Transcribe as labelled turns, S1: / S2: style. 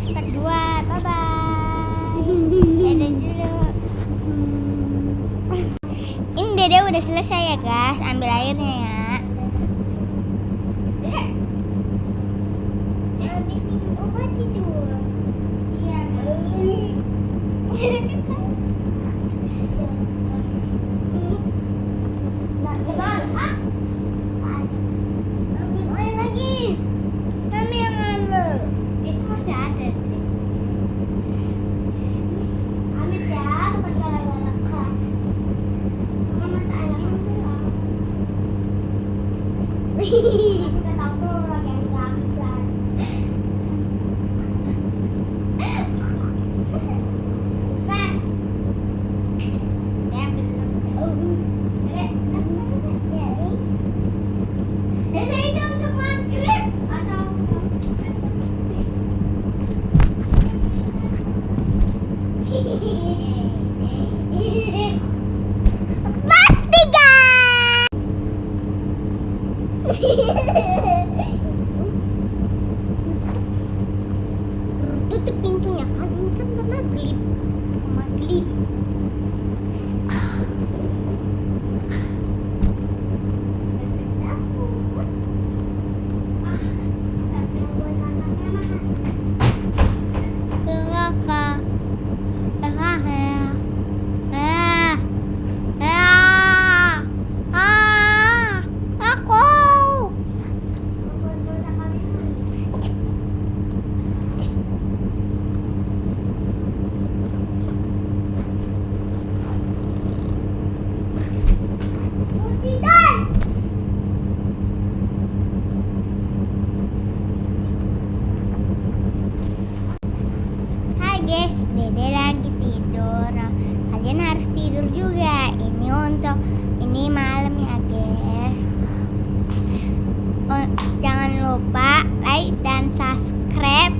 S1: guys, part 2. Bye bye. Dadah dulu. Ini Dede udah selesai ya guys, ambil airnya ya. Dede, habis minum obat tidur. Iya. Ambil air lagi. Mami yang ambil. Itu masih ada. Ambil ya, bukan gara-gara kak. Mama masalahnya belum. Aku udah tahu tuh lagi yang gambar. Susah. Ya belum. Dede itu untuk maghrib atau mati guys. Tutup pintunya kan, ini kan udah maghrib. Maghrib. Guys, Dede lagi tidur. Kalian harus tidur juga. Ini malam ya guys. Oh, jangan lupa like dan subscribe